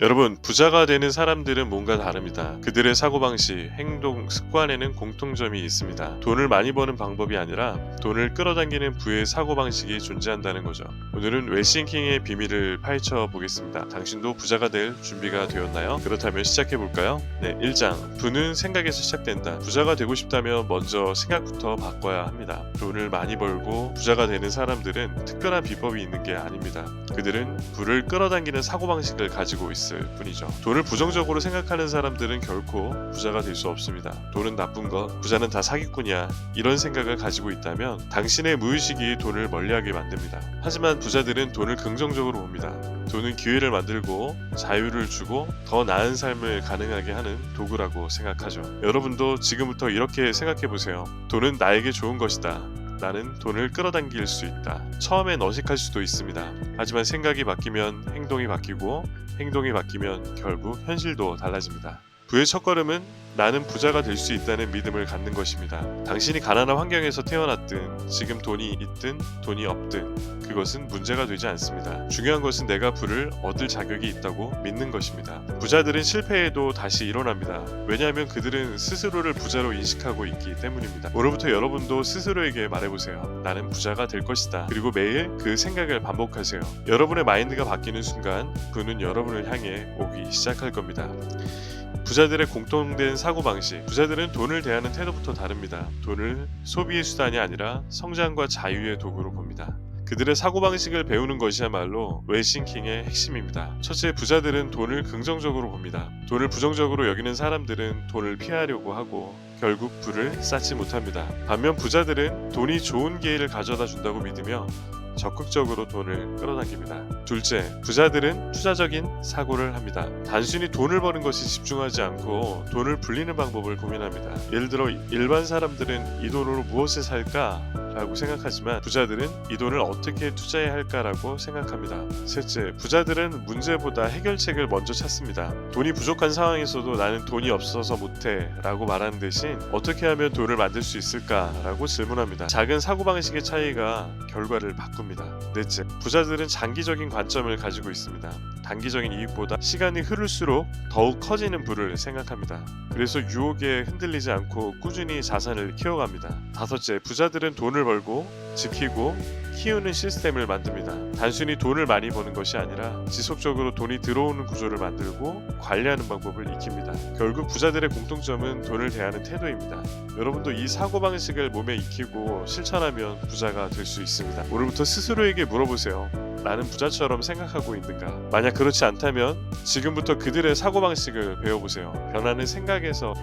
여러분, 부자가 되는 사람들은 뭔가 다릅니다. 그들의 사고방식, 행동, 습관에는 공통점이 있습니다. 돈을 많이 버는 방법이 아니라 돈을 끌어당기는 부의 사고방식이 존재한다는 거죠. 오늘은 웨싱킹의 비밀을 파헤쳐 보겠습니다. 당신도 부자가 될 준비가 되었나요? 그렇다면 시작해 볼까요? 네, 1장. 부는 생각에서 시작된다. 부자가 되고 싶다면 먼저 생각부터 바꿔야 합니다. 돈을 많이 벌고 부자가 되는 사람들은 특별한 비법이 있는 게 아닙니다. 그들은 부를 끌어당기는 사고방식을 가지고 있습니다. 뿐이죠. 돈을 부정적으로 생각하는 사람들은 결코 부자가 될 수 없습니다. 돈은 나쁜 것, 부자는 다 사기꾼이야, 이런 생각을 가지고 있다면 당신의 무의식이 돈을 멀리하게 만듭니다. 하지만 부자들은 돈을 긍정적으로 봅니다. 돈은 기회를 만들고 자유를 주고 더 나은 삶을 가능하게 하는 도구라고 생각하죠. 여러분도 지금부터 이렇게 생각해 보세요. 돈은 나에게 좋은 것이다. 나는 돈을 끌어당길 수 있다. 처음엔 어색할 수도 있습니다. 하지만 생각이 바뀌면 행동이 바뀌고, 행동이 바뀌면 결국 현실도 달라집니다. 부의 첫걸음은 나는 부자가 될 수 있다는 믿음을 갖는 것입니다. 당신이 가난한 환경에서 태어났든 지금 돈이 있든 돈이 없든 그것은 문제가 되지 않습니다. 중요한 것은 내가 부를 얻을 자격이 있다고 믿는 것입니다. 부자들은 실패해도 다시 일어납니다. 왜냐하면 그들은 스스로를 부자로 인식하고 있기 때문입니다. 오늘부터 여러분도 스스로에게 말해보세요. 나는 부자가 될 것이다. 그리고 매일 그 생각을 반복하세요. 여러분의 마인드가 바뀌는 순간 부는 여러분을 향해 오기 시작할 겁니다. 부자들의 공통된 사고방식. 부자들은 돈을 대하는 태도부터 다릅니다. 돈을 소비의 수단이 아니라 성장과 자유의 도구로 봅니다. 그들의 사고방식을 배우는 것이야말로 웨싱킹의 핵심입니다. 첫째, 부자들은 돈을 긍정적으로 봅니다. 돈을 부정적으로 여기는 사람들은 돈을 피하려고 하고 결국 부를 쌓지 못합니다. 반면 부자들은 돈이 좋은 기회를 가져다 준다고 믿으며 적극적으로 돈을 끌어당깁니다. 둘째, 부자들은 투자적인 사고를 합니다. 단순히 돈을 버는 것이 집중하지 않고 돈을 불리는 방법을 고민합니다. 예를 들어 일반 사람들은 이 돈으로 무엇을 살까? 라고 생각하지만 부자들은 이 돈을 어떻게 투자해야 할까라고 생각합니다. 셋째, 부자들은 문제보다 해결책을 먼저 찾습니다. 돈이 부족한 상황에서도 나는 돈이 없어서 못해 라고 말하는 대신 어떻게 하면 돈을 만들 수 있을까? 라고 질문합니다. 작은 사고방식의 차이가 결과를 바꿉니다. 넷째, 부자들은 장기적인 관점을 가지고 있습니다. 단기적인 이익보다 시간이 흐를수록 더욱 커지는 부를 생각합니다. 그래서 유혹에 흔들리지 않고 꾸준히 자산을 키워갑니다. 다섯째, 부자들은 돈을 벌고 지키고 키우는 시스템을 만듭니다. 단순히 돈을 많이 버는 것이 아니라 지속적으로 돈이 들어오는 구조를 만들고 관리하는 방법을 익힙니다. 결국 부자들의 공통점은 돈을 대하는 태도입니다. 여러분도 이 사고방식을 몸에 익히고 실천하면 부자가 될 수 있습니다. 오늘부터 스스로에게 물어보세요. 나는 부자처럼 생각하고 있는가? 만약 그렇지 않다면 지금부터 그들의 사고방식을 배워보세요. 변하는 생각에서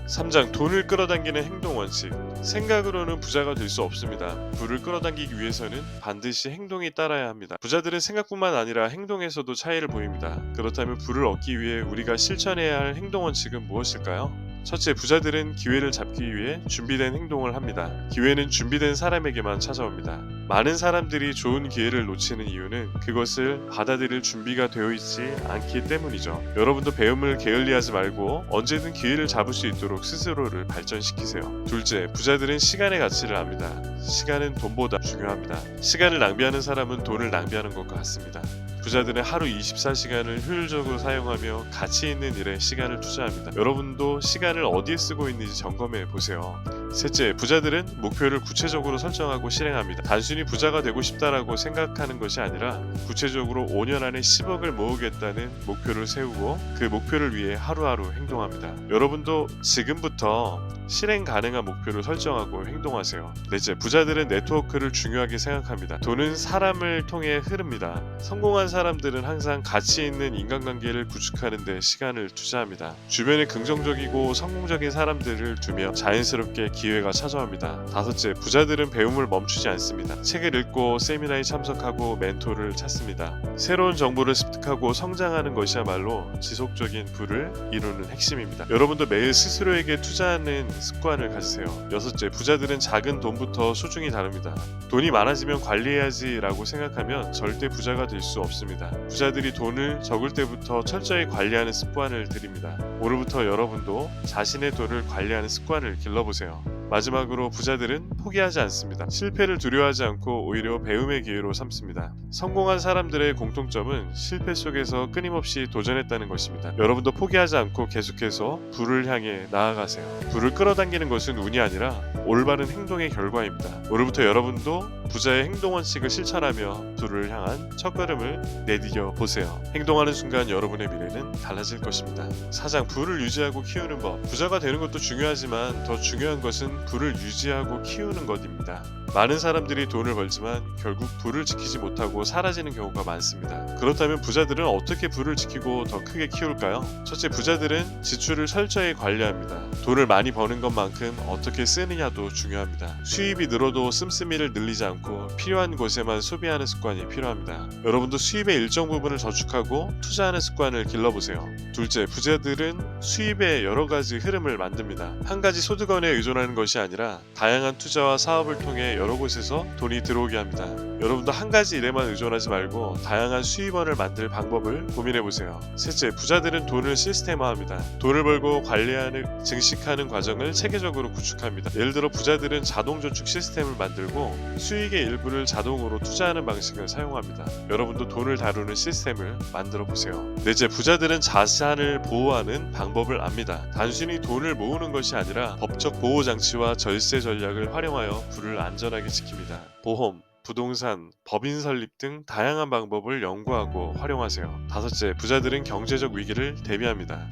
3장. 돈을 끌어당기는 행동 원칙. 생각으로는 부자가 될 수 없습니다. 부를 끌어당기기 위해서는 반드시 행동이 따라야 합니다. 부자들은 생각뿐만 아니라 행동에서도 차이를 보입니다. 그렇다면 부를 얻기 위해 우리가 실천해야 할 행동 원칙은 무엇일까요? 첫째, 부자들은 기회를 잡기 위해 준비된 행동을 합니다. 기회는 준비된 사람에게만 찾아옵니다. 많은 사람들이 좋은 기회를 놓치는 이유는 그것을 받아들일 준비가 되어 있지 않기 때문이죠. 여러분도 배움을 게을리하지 말고 언제든 기회를 잡을 수 있도록 스스로를 발전시키세요. 둘째, 부자들은 시간의 가치를 압니다. 시간은 돈보다 중요합니다. 시간을 낭비하는 사람은 돈을 낭비하는 것과 같습니다. 부자들은 하루 24시간을 효율적으로 사용하며 가치 있는 일에 시간을 투자합니다. 여러분도 시간을 어디에 쓰고 있는지 점검해 보세요. 셋째, 부자들은 목표를 구체적으로 설정하고 실행합니다. 단순히 부자가 되고 싶다라고 생각하는 것이 아니라 구체적으로 5년 안에 10억을 모으겠다는 목표를 세우고 그 목표를 위해 하루하루 행동합니다. 여러분도 지금부터 실행 가능한 목표를 설정하고 행동하세요. 넷째, 부자들은 네트워크를 중요하게 생각합니다. 돈은 사람을 통해 흐릅니다. 성공한 사람들은 항상 가치 있는 인간관계를 구축하는 데 시간을 투자합니다. 주변에 긍정적이고 성공적인 사람들을 두며 자연스럽게 기회가 찾아옵니다. 다섯째, 부자들은 배움을 멈추지 않습니다. 책을 읽고 세미나에 참석하고 멘토를 찾습니다. 새로운 정보를 습득하고 성장하는 것이야말로 지속적인 부를 이루는 핵심입니다. 여러분도 매일 스스로에게 투자하는 습관을 가지세요. 여섯째, 부자들은 작은 돈부터 소중히 다룹니다. 돈이 많아지면 관리해야지 라고 생각하면 절대 부자가 될 수 없습니다. 부자들이 돈을 적을 때부터 철저히 관리하는 습관을 들입니다. 오늘부터 여러분도 자신의 돈을 관리하는 습관을 길러보세요. 마지막으로 부자들은 포기하지 않습니다. 실패를 두려워하지 않고 오히려 배움의 기회로 삼습니다. 성공한 사람들의 공통점은 실패 속에서 끊임없이 도전했다는 것입니다. 여러분도 포기하지 않고 계속해서 부를 향해 나아가세요. 부를 끌어당기는 것은 운이 아니라 올바른 행동의 결과입니다. 오늘부터 여러분도 부자의 행동 원칙을 실천하며 부를 향한 첫걸음을 내디뎌 보세요. 행동하는 순간 여러분의 미래는 달라질 것입니다. 4장 부를 유지하고 키우는 법. 부자가 되는 것도 중요하지만 더 중요한 것은 부를 유지하고 키우는 것입니다. 많은 사람들이 돈을 벌지만 결국 부를 지키지 못하고 사라지는 경우가 많습니다. 그렇다면 부자들은 어떻게 부를 지키고 더 크게 키울까요? 첫째, 부자들은 지출을 철저히 관리합니다. 돈을 많이 버는 것만큼 어떻게 쓰느냐도 중요합니다. 수입이 늘어도 씀씀이를 늘리지 않고 필요한 곳에만 소비하는 습관이 필요합니다. 여러분도 수입의 일정 부분을 저축하고 투자하는 습관을 길러보세요. 둘째, 부자들은 수입의 여러 가지 흐름을 만듭니다. 한 가지 소득원에 의존하는 것이 아니라 다양한 투자와 사업을 통해 여러 곳에서 돈이 들어오게 합니다. 여러분도 한 가지 일에만 의존하지 말고 다양한 수입원을 만들 방법을 고민해보세요. 셋째, 부자들은 돈을 시스템화합니다. 돈을 벌고 관리하는, 증식하는 과정을 체계적으로 구축합니다. 예를 들어 부자들은 자동저축 시스템을 만들고 수익의 일부를 자동으로 투자하는 방식을 사용합니다. 여러분도 돈을 다루는 시스템을 만들어보세요. 넷째, 부자들은 자산을 보호하는 방법을 압니다. 단순히 돈을 모으는 것이 아니라 법적 보호장치와 절세 전략을 활용하여 부를 안전하게 지킵니다. 보험, 부동산, 법인 설립 등 다양한 방법을 연구하고 활용하세요. 다섯째, 부자들은 경제적 위기를 대비합니다.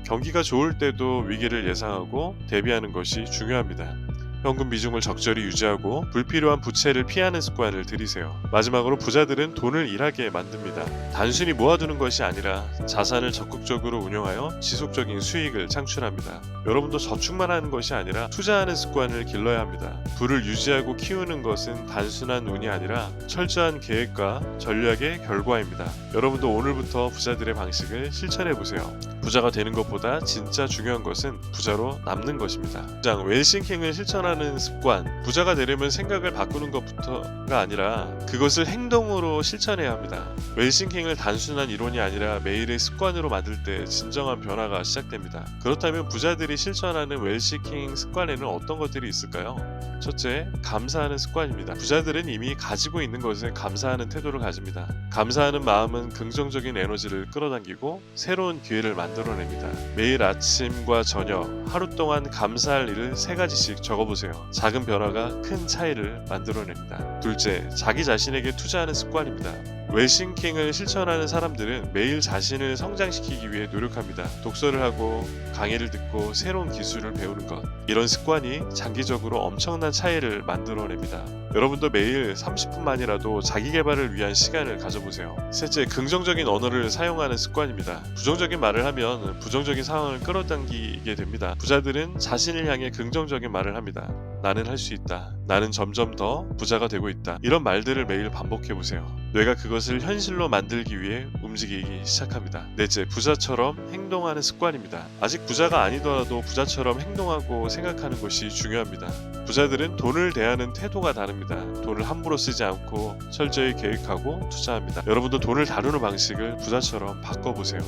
경기가 좋을 때도 위기를 예상하고 대비하는 것이 중요합니다. 현금 비중을 적절히 유지하고 불필요한 부채를 피하는 습관을 들이세요. 마지막으로 부자들은 돈을 일하게 만듭니다. 단순히 모아두는 것이 아니라 자산을 적극적으로 운용하여 지속적인 수익을 창출합니다. 여러분도 저축만 하는 것이 아니라 투자하는 습관을 길러야 합니다. 부를 유지하고 키우는 것은 단순한 운이 아니라 철저한 계획과 전략의 결과입니다. 여러분도 오늘부터 부자들의 방식을 실천해보세요. 부자가 되는 것보다 진짜 중요한 것은 부자로 남는 것입니다. 웰싱킹을 실천하는 습관. 부자가 되려면 생각을 바꾸는 것부터가 아니라 그것을 행동으로 실천해야 합니다. 웰싱킹을 단순한 이론이 아니라 매일의 습관으로 만들 때 진정한 변화가 시작됩니다. 그렇다면 부자들이 실천하는 웰싱킹 습관에는 어떤 것들이 있을까요? 첫째, 감사하는 습관입니다. 부자들은 이미 가지고 있는 것에 감사하는 태도를 가집니다. 감사하는 마음은 긍정적인 에너지를 끌어당기고 새로운 기회를 만들어냅니다. 매일 아침과 저녁, 하루 동안 감사할 일을 3가지씩 적어보세요. 작은 변화가 큰 차이를 만들어냅니다. 둘째, 자기 자신에게 투자하는 습관입니다. 웰싱킹을 실천하는 사람들은 매일 자신을 성장시키기 위해 노력합니다. 독서를 하고 강의를 듣고 새로운 기술을 배우는 것. 이런 습관이 장기적으로 엄청난 차이를 만들어냅니다. 여러분도 매일 30분만이라도 자기 개발을 위한 시간을 가져보세요. 셋째, 긍정적인 언어를 사용하는 습관입니다. 부정적인 말을 하면 부정적인 상황을 끌어당기게 됩니다. 부자들은 자신을 향해 긍정적인 말을 합니다. 나는 할 수 있다. 나는 점점 더 부자가 되고 있다. 이런 말들을 매일 반복해보세요. 뇌가 그것을 현실로 만들기 위해 움직이기 시작합니다. 넷째, 부자처럼 행동하는 습관입니다. 아직 부자가 아니더라도 부자처럼 행동하고 생각하는 것이 중요합니다. 부자들은 돈을 대하는 태도가 다릅니다. 돈을 함부로 쓰지 않고 철저히 계획하고 투자합니다. 여러분도 돈을 다루는 방식을 부자처럼 바꿔보세요.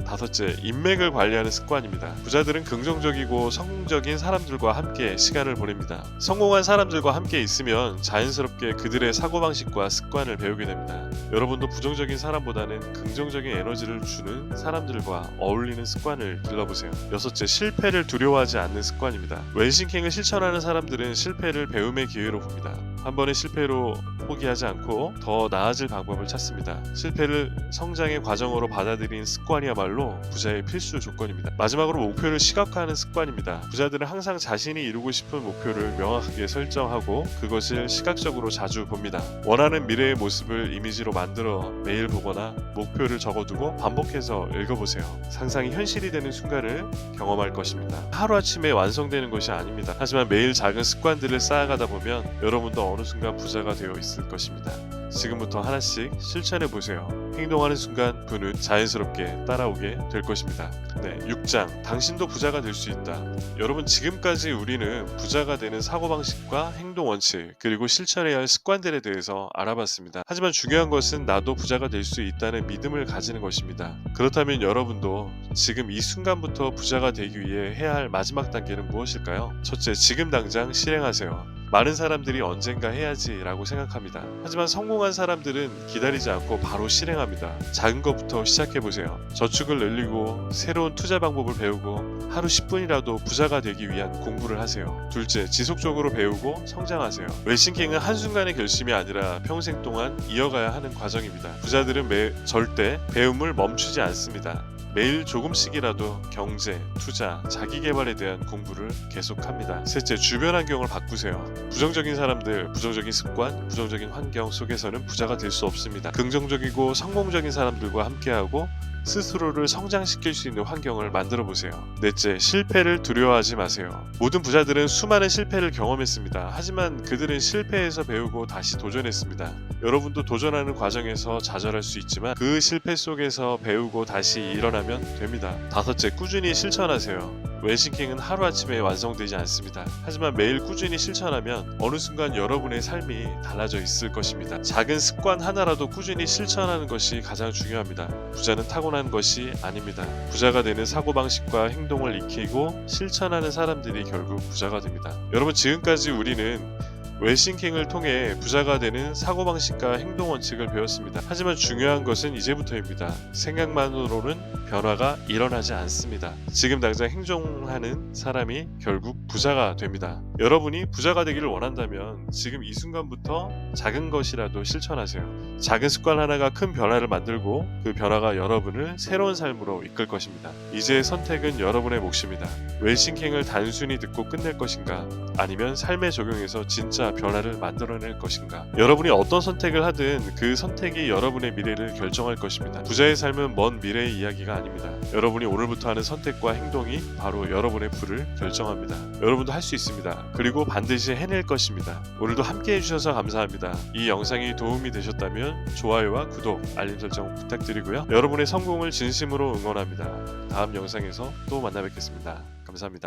다섯째, 인맥을 관리하는 습관입니다. 부자들은 긍정적이고 성공적인 사람들과 함께 시간을 보냅니다. 성공한 사람들과 함께 있으면 자연스럽게 그들의 사고방식과 습관을 배우게 됩니다. 여러분도 부정적인 사람보다는 긍정적인 에너지를 주는 사람들과 어울리는 습관을 길러보세요. 여섯째, 실패를 두려워하지 않는 습관입니다. 웰싱킹을 실천하는 사람들은 실패를 배움의 기회로 봅니다. 한 번의 실패로 포기하지 않고 더 나아질 방법을 찾습니다. 실패를 성장의 과정으로 받아들이는 습관이야말로 부자의 필수 조건입니다. 마지막으로 목표를 시각화하는 습관입니다. 부자들은 항상 자신이 이루고 싶은 목표를 명확하게 설정하고 그것을 시각적으로 자주 봅니다. 원하는 미래의 모습을 이미지로 만들어 매일 보거나 목표를 적어두고 반복해서 읽어보세요. 상상이 현실이 되는 순간을 경험할 것입니다. 하루아침에 완성되는 것이 아닙니다. 하지만 매일 작은 습관들을 쌓아가다 보면 여러분도 어느 순간 부자가 되어 있을 것입니다. 지금부터 하나씩 실천해 보세요. 행동하는 순간 부는 자연스럽게 따라오게 될 것입니다. 네, 6장 당신도 부자가 될 수 있다. 여러분, 지금까지 우리는 부자가 되는 사고방식과 행동 원칙, 그리고 실천해야 할 습관들에 대해서 알아봤습니다. 하지만 중요한 것은 나도 부자가 될 수 있다는 믿음을 가지는 것입니다. 그렇다면 여러분도 지금 이 순간부터 부자가 되기 위해 해야 할 마지막 단계는 무엇일까요? 첫째, 지금 당장 실행하세요. 많은 사람들이 언젠가 해야지 라고 생각합니다. 하지만 성공한 사람들은 기다리지 않고 바로 실행합니다. 작은 것부터 시작해보세요. 저축을 늘리고 새로운 투자 방법을 배우고 하루 10분이라도 부자가 되기 위한 공부를 하세요. 둘째, 지속적으로 배우고 성장하세요. 웰싱킹은 한순간의 결심이 아니라 평생 동안 이어가야 하는 과정입니다. 부자들은 절대 배움을 멈추지 않습니다. 매일 조금씩이라도 경제, 투자, 자기개발에 대한 공부를 계속합니다. 셋째, 주변 환경을 바꾸세요. 부정적인 사람들, 부정적인 습관, 부정적인 환경 속에서는 부자가 될 수 없습니다. 긍정적이고 성공적인 사람들과 함께하고 스스로를 성장시킬 수 있는 환경을 만들어 보세요. 넷째, 실패를 두려워하지 마세요. 모든 부자들은 수많은 실패를 경험했습니다. 하지만 그들은 실패에서 배우고 다시 도전했습니다. 여러분도 도전하는 과정에서 좌절할 수 있지만 그 실패 속에서 배우고 다시 일어나면 됩니다. 다섯째, 꾸준히 실천하세요. 웰싱킹은 하루아침에 완성되지 않습니다. 하지만 매일 꾸준히 실천하면 어느 순간 여러분의 삶이 달라져 있을 것입니다. 작은 습관 하나라도 꾸준히 실천하는 것이 가장 중요합니다. 부자는 타고난 것이 아닙니다. 부자가 되는 사고방식과 행동을 익히고 실천하는 사람들이 결국 부자가 됩니다. 여러분, 지금까지 우리는 웰싱킹을 통해 부자가 되는 사고방식과 행동 원칙을 배웠습니다. 하지만 중요한 것은 이제부터입니다. 생각만으로는 변화가 일어나지 않습니다. 지금 당장 행동하는 사람이 결국 부자가 됩니다. 여러분이 부자가 되기를 원한다면 지금 이 순간부터 작은 것이라도 실천하세요. 작은 습관 하나가 큰 변화를 만들고 그 변화가 여러분을 새로운 삶으로 이끌 것입니다. 이제 선택은 여러분의 몫입니다. 웰싱킹을 단순히 듣고 끝낼 것인가, 아니면 삶에 적용해서 진짜 변화를 만들어낼 것인가. 여러분이 어떤 선택을 하든 그 선택이 여러분의 미래를 결정할 것입니다. 부자의 삶은 먼 미래의 이야기가 아닙니다. 여러분이 오늘부터 하는 선택과 행동이 바로 여러분의 부를 결정합니다. 여러분도 할 수 있습니다. 그리고 반드시 해낼 것입니다. 오늘도 함께 해주셔서 감사합니다. 이 영상이 도움이 되셨다면 좋아요와 구독, 알림 설정 부탁드리고요. 여러분의 성공을 진심으로 응원합니다. 다음 영상에서 또 만나 뵙겠습니다. 감사합니다.